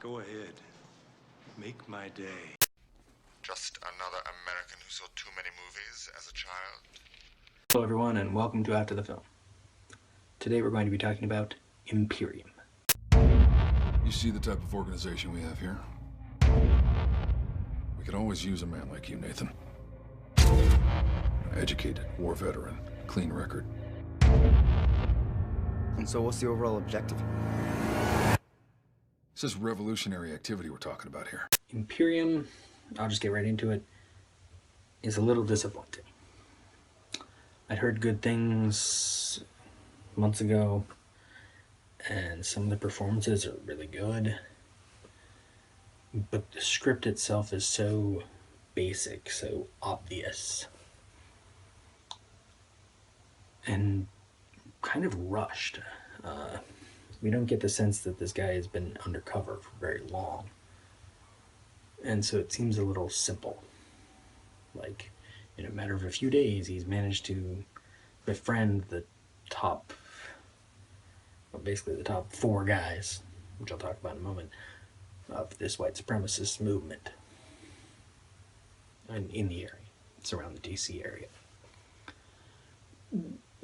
Go ahead. Make my day. Just another American who saw too many movies as a child. Hello everyone and welcome to After the Film. Today we're going to be talking about Imperium. You see the type of organization we have here? We could always use a man like you, Nathan. Educated, war veteran, clean record. And so what's the overall objective? This is revolutionary activity we're talking about here. Imperium, I'll just get right into it, is a little disappointing. I'd heard good things months ago, and some of the performances are really good, but the script itself is so basic, so obvious, and kind of rushed. We don't get the sense that this guy has been undercover for very long, and so it seems a little simple. Like, in a matter of a few days, he's managed to befriend the top, well, basically the top 4 guys, which I'll talk about in a moment, of this white supremacist movement in the area. It's around the DC area.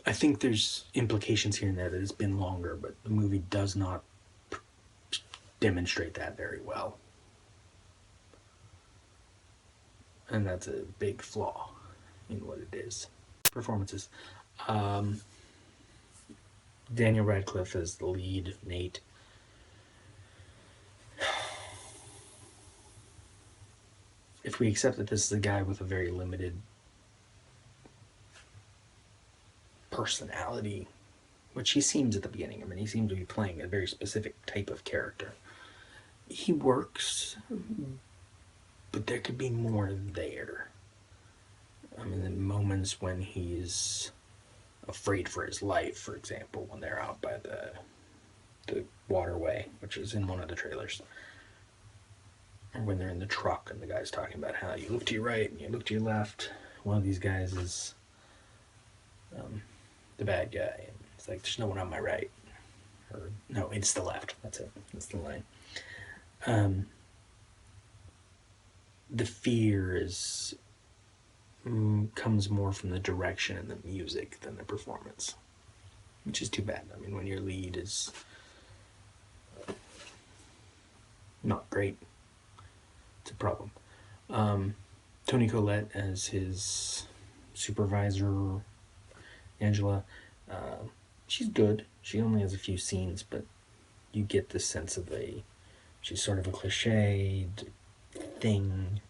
I think there's implications here and there that it's been longer, but the movie does not demonstrate that very well. And that's a big flaw in what it is. Performances. Daniel Radcliffe as the lead, Nate. If we accept that this is a guy with a very limited personality, which he seems at the beginning, I mean, he seems to be playing a very specific type of character. He works, but there could be more there. I mean, the moments when he's afraid for his life, for example, when they're out by the waterway, which is in one of the trailers, or when they're in the truck and the guy's talking about how you look to your right and you look to your left. One of these guys is the bad guy, and it's like, there's no one on my right, or no, it's the left. That's it. That's the line. The fear comes more from the direction and the music than the performance, which is too bad. I mean, when your lead is not great, it's a problem. Toni Collette as his supervisor, Angela, she's good. She only has a few scenes, but you get the sense of she's sort of a cliched thing,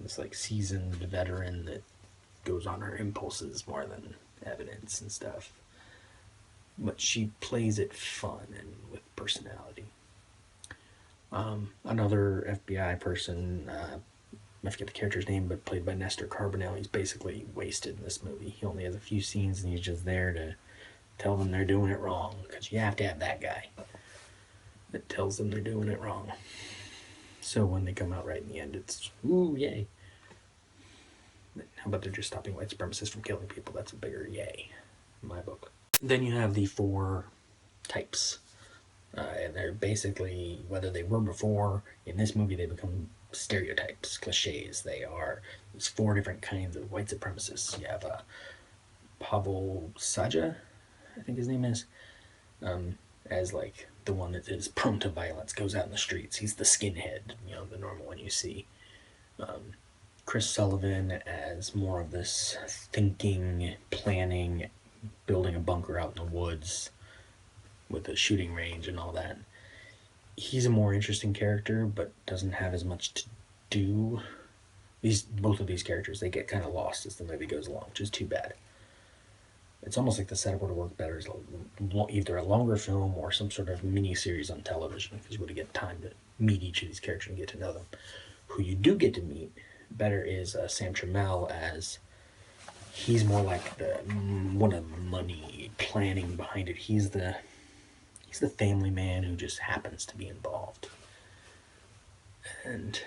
this like seasoned veteran that goes on her impulses more than evidence and stuff. But she plays it fun and with personality. Another FBI person, I forget the character's name, but played by Nestor Carbonell. He's basically wasted in this movie. He only has a few scenes, and he's just there to tell them they're doing it wrong, because you have to have that guy that tells them they're doing it wrong. So when they come out right in the end, it's, ooh, yay. How about they're just stopping white supremacists from killing people? That's a bigger yay, in my book. Then you have the 4 types. And they're basically, whether they were before, in this movie they become stereotypes, cliches. There's 4 different kinds of white supremacists. You have Pavel Saja, I think his name is, as like the one that is prone to violence, goes out in the streets. He's the skinhead, the normal one you see. Chris Sullivan as more of this thinking, planning, building a bunker out in the woods with a shooting range and all that. He's a more interesting character, but doesn't have as much to do. Both of these characters, they get kind of lost as the movie goes along, which is too bad. It's almost like the setup would have worked better as either a longer film or some sort of mini-series on television, because you would get time to meet each of these characters and get to know them. Who you do get to meet better is Sam Trammell, as he's more like the one of the money planning behind it. He's the family man who just happens to be involved. And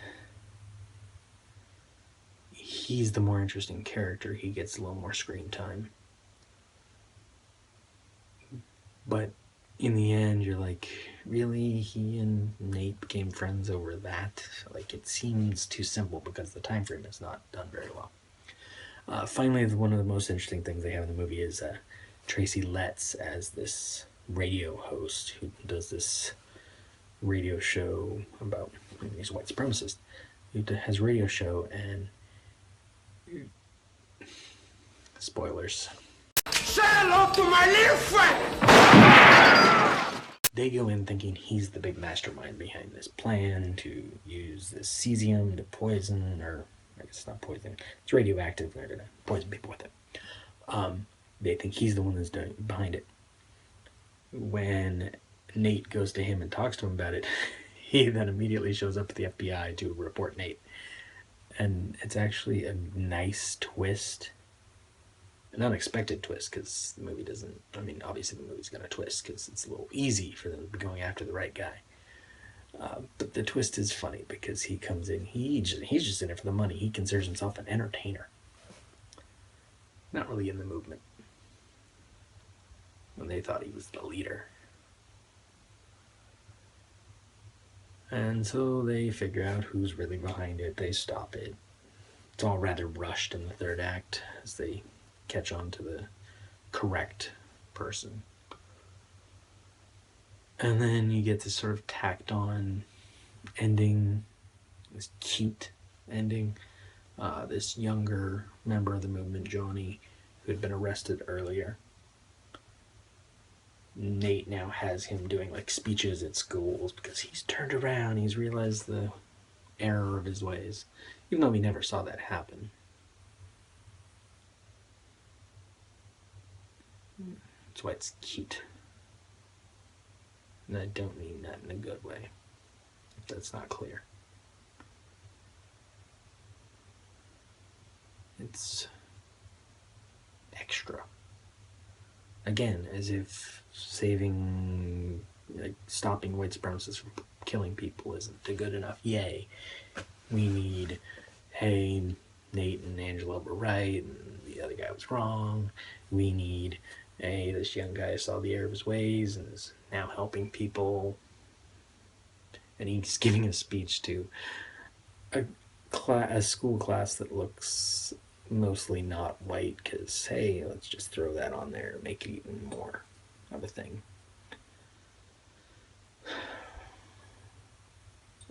he's the more interesting character. He gets a little more screen time. But in the end, you're like, really? He and Nate became friends over that? Like, it seems too simple because the time frame is not done very well. Finally, one of the most interesting things they have in the movie is Tracy Letts as this radio host who does this radio show about, he's a white supremacist, who has a radio show, and spoilers. Say hello to my little friend! They go in thinking he's the big mastermind behind this plan to use this cesium to poison, or I guess it's not poison, it's radioactive, and they're gonna poison people with it. They think he's the one that's behind it. When Nate goes to him and talks to him about it, he then immediately shows up at the FBI to report Nate. And it's actually a nice twist. An unexpected twist, because the movie doesn't, I mean, obviously the movie's going to twist, because it's a little easy for them to be going after the right guy. But the twist is funny, because he comes in, he's just in it for the money. He considers himself an entertainer. Not really in the movement. When they thought he was the leader. And so they figure out who's really behind it. They stop it. It's all rather rushed in the third act as they catch on to the correct person. And then you get this sort of tacked on ending, this cute ending. This younger member of the movement, Johnny, who had been arrested earlier. Nate now has him doing like speeches at schools because he's turned around, he's realized the error of his ways, even though we never saw that happen. That's why it's cute. And I don't mean that in a good way, if that's not clear. It's extra. Again, as if saving, like, stopping white supremacists from killing people isn't good enough. Yay. We need, hey, Nate and Angela were right, and the other guy was wrong. We need, hey, this young guy saw the error of his ways and is now helping people. And he's giving a speech to a school class that looks mostly not white, because, hey, let's just throw that on there and make it even more of a thing. So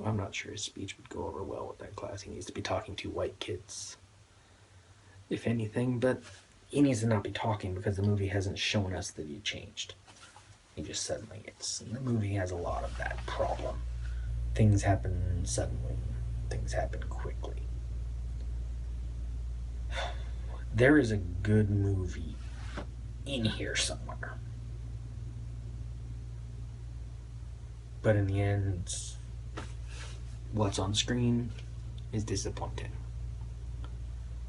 I'm not sure his speech would go over well with that class. He needs to be talking to white kids, if anything, but he needs to not be talking because the movie hasn't shown us that he changed. He just suddenly is. And the movie has a lot of that problem. Things happen suddenly. Things happen quickly. There is a good movie in here somewhere. But in the end, what's on screen is disappointing.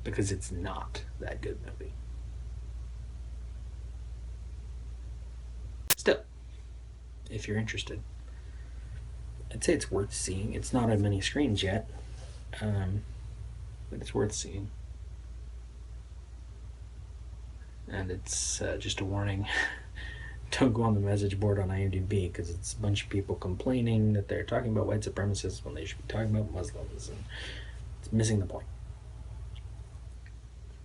Because it's not that good movie. Still, if you're interested, I'd say it's worth seeing. It's not on many screens yet, but it's worth seeing. And it's just a warning. Don't go on the message board on IMDb, because it's a bunch of people complaining that they're talking about white supremacists when they should be talking about Muslims, and it's missing the point.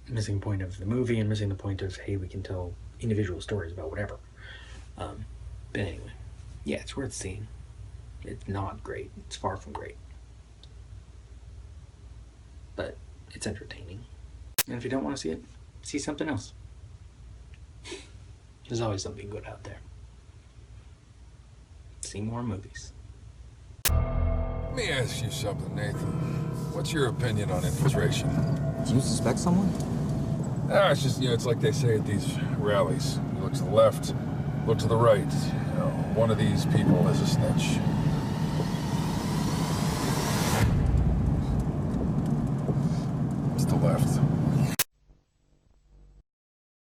Missing the point of the movie, and missing the point of, hey, we can tell individual stories about whatever. But anyway, yeah, it's worth seeing. It's not great. It's far from great. But it's entertaining. And if you don't want to see it, see something else. There's always something good out there. See more movies. Let me ask you something, Nathan. What's your opinion on infiltration? Do you suspect someone? It's just, it's like they say at these rallies. You look to the left, look to the right. One of these people is a snitch. It's the left.